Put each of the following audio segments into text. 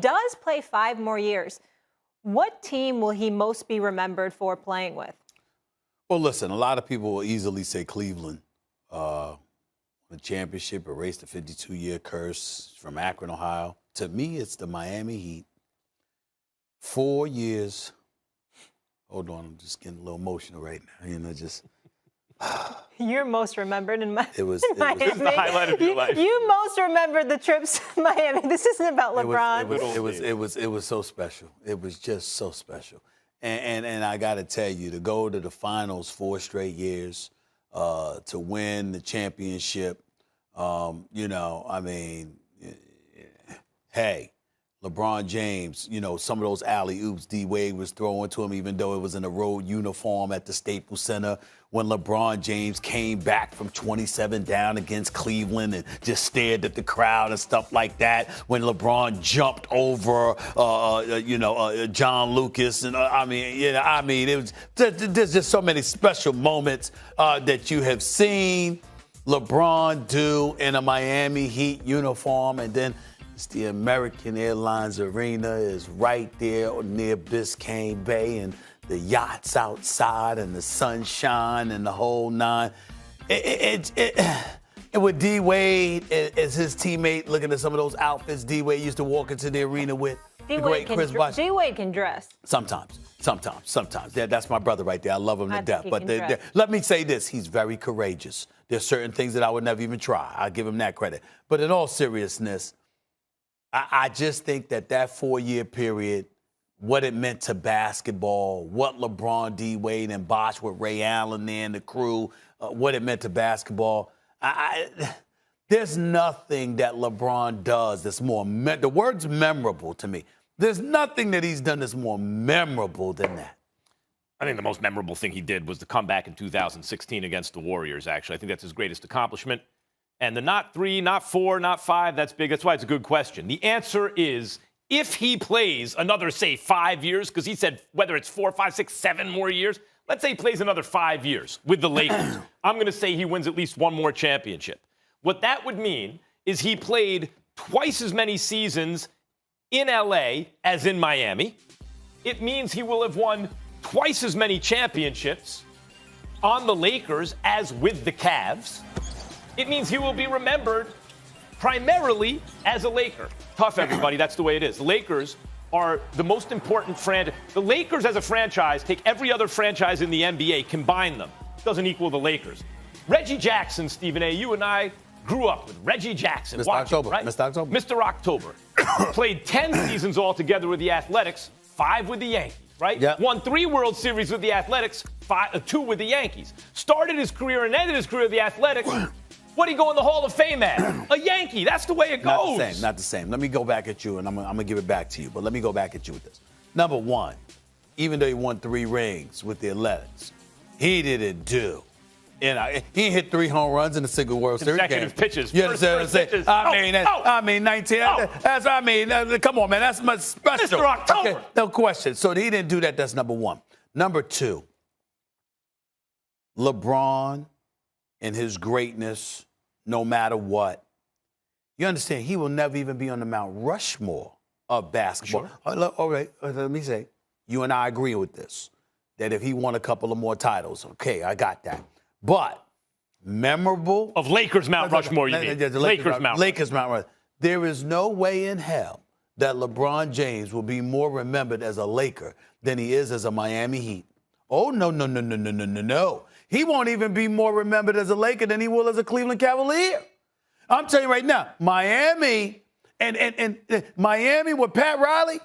does play 5 more years, what team will he most be remembered for playing with? Well, listen, a lot of people will easily say Cleveland. The championship erased the 52-year curse from Akron, Ohio. To me, it's the Miami Heat. 4 years. Hold on, I'm just getting a little emotional right now. You know, just. You're most remembered in Miami. It was the highlight of your life. You most remembered the trips to Miami. This isn't about LeBron. It was so special. It was just so special. And I got to tell you, to go to the finals 4 straight years, to win the championship, you know, I mean, hey, LeBron James, you know, some of those alley-oops D-Wade was throwing to him, even though it was in a road uniform at the Staples Center, when LeBron James came back from 27 down against Cleveland and just stared at the crowd and stuff like that, when LeBron jumped over, John Lucas. And it was, there's just so many special moments that you have seen LeBron do in a Miami Heat uniform. And then it's the American Airlines Arena is right there near Biscayne Bay, and the yachts outside and the sunshine and the whole nine. And with D-Wade as his teammate, looking at some of those outfits D-Wade used to walk into the arena with. D-Wade can dress. Sometimes. That's my brother right there. I love him to death. But let me say this. He's very courageous. There's certain things that I would never even try. I'll give him that credit. But in all seriousness, I just think that 4-year period, what it meant to basketball, what LeBron, D-Wade, and Bosh with Ray Allen and the crew, what it meant to basketball. There's nothing that LeBron does that's more the word's memorable to me. There's nothing that he's done that's more memorable than that. I think the most memorable thing he did was the comeback in 2016 against the Warriors, actually. I think that's his greatest accomplishment. And the not 3, not 4, not 5, that's big. That's why it's a good question. The answer is, if he plays another, say, 5 years, because he said whether it's 4, 5, 6, 7 more years, let's say he plays another 5 years with the Lakers. I'm going to say he wins at least one more championship. What that would mean is he played twice as many seasons in L.A. as in Miami. It means he will have won twice as many championships on the Lakers as with the Cavs. It means he will be remembered primarily as a Laker. Tough, everybody. That's the way it is. The Lakers are the most important franchise. The Lakers as a franchise, take every other franchise in the NBA, combine them. Doesn't equal the Lakers. Reggie Jackson, Stephen A., you and I grew up with Reggie Jackson. Mr. October. Right? Mr. October. Mr. October. Played 10 seasons altogether with the Athletics, 5 with the Yankees, right? Yep. Won 3 World Series with the Athletics, 2 with the Yankees. Started his career and ended his career with the Athletics. What did he go in the Hall of Fame at? A Yankee. That's the way it goes. Not the same. Let me go back at you, and I'm going to give it back to you. But let me go back at you with this. Number one, even though he won 3 rings with the Athletics, he didn't do. He hit 3 home runs in a single World Series game. Consecutive pitches. You understand what I'm saying? 19. Come on, man. That's much special. Mr. October. Okay, no question. So he didn't do that. That's number one. Number two, LeBron and his greatness, no matter what. You understand, he will never even be on the Mount Rushmore of basketball. Sure. All right, let me say, you and I agree with this, that if he won a couple of more titles, okay, I got that. But memorable. Of Lakers Mount Rushmore, you mean. Lakers Mount Rushmore. There is no way in hell that LeBron James will be more remembered as a Laker than he is as a Miami Heat. Oh, no. He won't even be more remembered as a Laker than he will as a Cleveland Cavalier. I'm telling you right now, Miami and Miami with Pat Riley,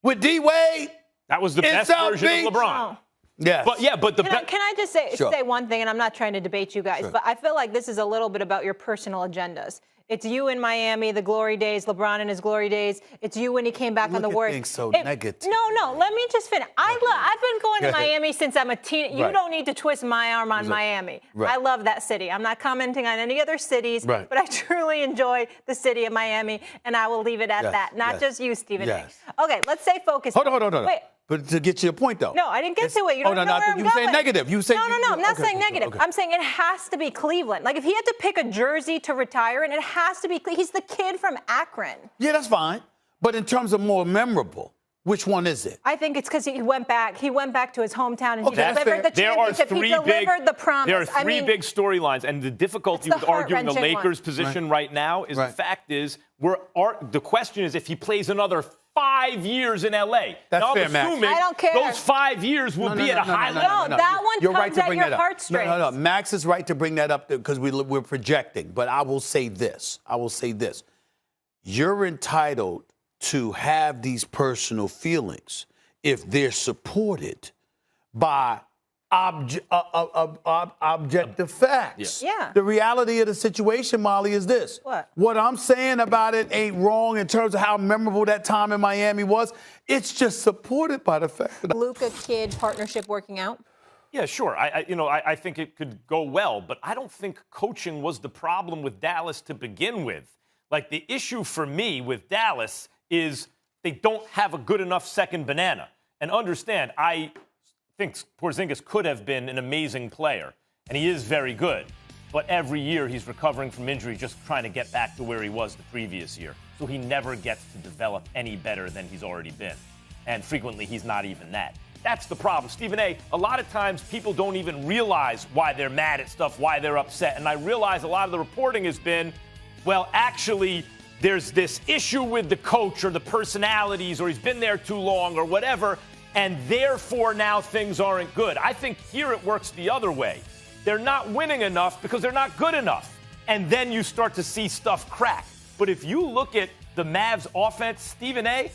with D-Wade. That was the best version of LeBron. Oh. Yes. Can I just say Sure. say one thing, and I'm not trying to debate you guys, Sure. but I feel like this is a little bit about your personal agendas. It's you in Miami, the glory days, LeBron in his glory days. It's you when he came back on the Warriors. Things so negative. No. Let me just finish. I've been going to Miami since I'm a teen. You don't need to twist my arm on Miami. Right. I love that city. I'm not commenting on any other cities, Right. but I truly enjoy the city of Miami, and I will leave it at that. Not just you, Stephen. Yes. Okay, let's stay focused. Hold on. Wait. But to get to your point, though. No, I didn't get to it. You don't know where I'm you going. say negative. You say no. I'm not saying negative. Okay. I'm saying it has to be Cleveland. Like, if he had to pick a jersey to retire in, it has to be. He's the kid from Akron. Yeah, that's fine. But in terms of more memorable, which one is it? I think it's because he went back. He went back to his hometown and Okay, he delivered the championship. He delivered the promise. There are three big storylines, and the difficulty with arguing the Lakers' position right now is the fact is the question is if he plays another 5 years in L.A. That's now, fair, Max. I don't care. Those 5 years will be at a high level. No, that one You're tugs right to at bring your that up. heartstrings. No. Max is right to bring that up because we're projecting. But I will say this. You're entitled to have these personal feelings if they're supported by objective facts. Yeah. The reality of the situation, Molly, is this. What I'm saying about it ain't wrong in terms of how memorable that time in Miami was. It's just supported by the fact that Luka Kid partnership working out. Yeah, sure. I think it could go well, but I don't think coaching was the problem with Dallas to begin with. Like, the issue for me with Dallas is they don't have a good enough second banana. And understand, I think Porzingis could have been an amazing player, and he is very good. But every year he's recovering from injury, just trying to get back to where he was the previous year. So he never gets to develop any better than he's already been. And frequently he's not even that. That's the problem. Stephen A., a lot of times people don't even realize why they're mad at stuff, why they're upset. And I realize a lot of the reporting has been, well, actually, there's this issue with the coach or the personalities or he's been there too long or whatever, and therefore now things aren't good. I think here it works the other way. They're not winning enough because they're not good enough. And then you start to see stuff crack. But if you look at the Mavs offense, Stephen A.,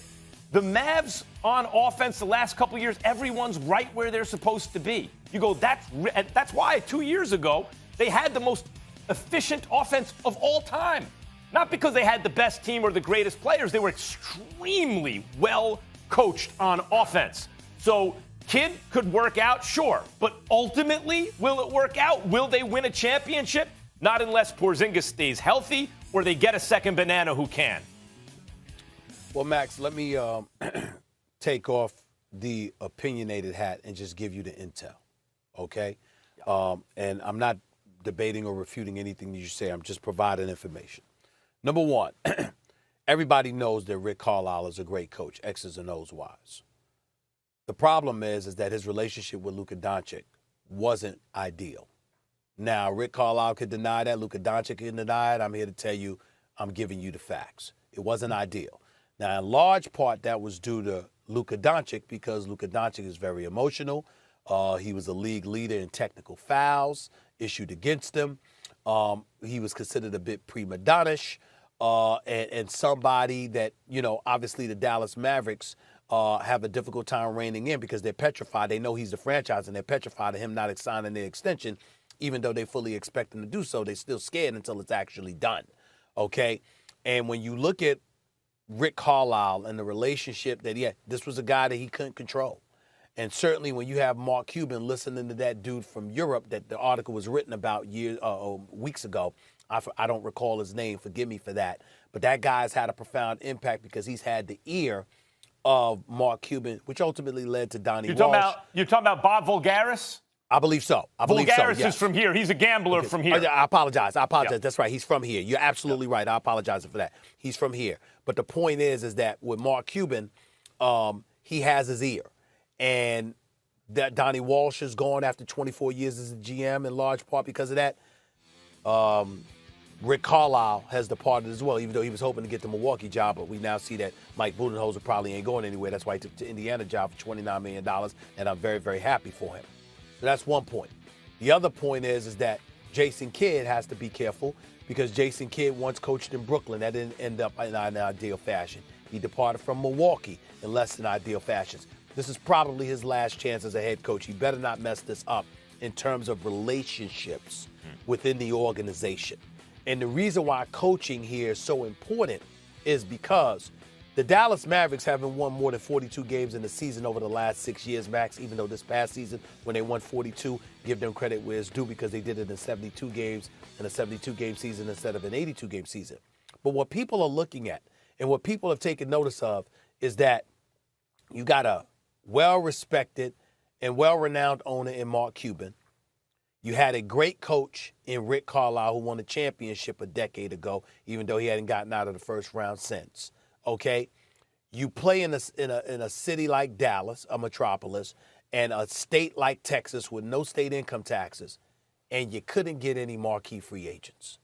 the Mavs on offense the last couple of years, everyone's right where they're supposed to be. You go, that's why 2 years ago they had the most efficient offense of all time. Not because they had the best team or the greatest players. They were extremely well coached on offense. So Kid could work out, sure. But ultimately, will it work out? Will they win a championship? Not unless Porzingis stays healthy or they get a second banana who can. Well, Max, let me take off the opinionated hat and just give you the intel, okay? And I'm not debating or refuting anything you say. I'm just providing information. Number one, everybody knows that Rick Carlisle is a great coach, X's and O's wise. The problem is that his relationship with Luka Doncic wasn't ideal. Now, Rick Carlisle could deny that. Luka Doncic can deny it. I'm here to tell you, I'm giving you the facts. It wasn't ideal. Now, in large part, that was due to Luka Doncic because Luka Doncic is very emotional. He was a league leader in technical fouls issued against him. He was considered a bit prima donna-ish and somebody that, obviously the Dallas Mavericks have a difficult time reining in because they're petrified. They know he's the franchise, and they're petrified of him not signing their extension. Even though they fully expect him to do so, they're still scared until it's actually done, okay? And when you look at Rick Carlisle and the relationship that he had, this was a guy that he couldn't control. And certainly when you have Mark Cuban listening to that dude from Europe that the article was written about weeks ago, I don't recall his name, forgive me for that, but that guy's had a profound impact because he's had the ear of Mark Cuban, which ultimately led to Donnie Walsh. You're talking about Bob Voulgaris? I believe so. Voulgaris yes. is from here. He's a gambler from here. I apologize. Yeah. That's right. He's from here. You're absolutely right. I apologize for that. He's from here. But the point is that with Mark Cuban, he has his ear. And that Donnie Walsh is gone after 24 years as a GM in large part because of that. Rick Carlisle has departed as well, even though he was hoping to get the Milwaukee job. But we now see that Mike Budenholzer probably ain't going anywhere. That's why he took the Indiana job for $29 million, and I'm very, very happy for him. So that's one point. The other point is that Jason Kidd has to be careful because Jason Kidd once coached in Brooklyn. That didn't end up in an ideal fashion. He departed from Milwaukee in less than ideal fashions. This is probably his last chance as a head coach. He better not mess this up in terms of relationships within the organization. And the reason why coaching here is so important is because the Dallas Mavericks haven't won more than 42 games in the season over the last 6 years, Max, even though this past season when they won 42, give them credit where it's due because they did it in 72 games in a 72-game season instead of an 82-game season. But what people are looking at and what people have taken notice of is that you got a well-respected and well-renowned owner in Mark Cuban. You had a great coach in Rick Carlisle who won a championship a decade ago, even though he hadn't gotten out of the first round since. Okay? You play in a city like Dallas, a metropolis, and a state like Texas with no state income taxes, and you couldn't get any marquee free agents.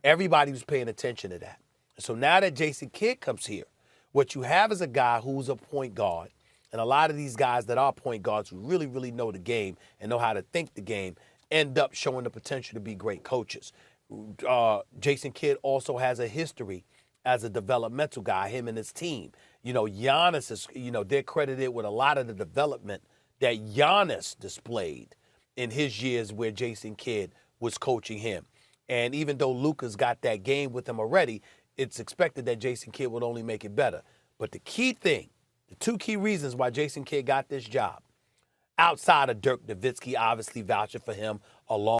Everybody was paying attention to that. So now that Jason Kidd comes here, what you have is a guy who's a point guard, and a lot of these guys that are point guards who really, really know the game and know how to think the game end up showing the potential to be great coaches. Jason Kidd also has a history as a developmental guy, him and his team. You know, Giannis is, they're credited with a lot of the development that Giannis displayed in his years where Jason Kidd was coaching him. And even though Luka's got that game with him already, it's expected that Jason Kidd would only make it better. But the key thing, the two key reasons why Jason Kidd got this job, outside of Dirk Nowitzki obviously vouching for him along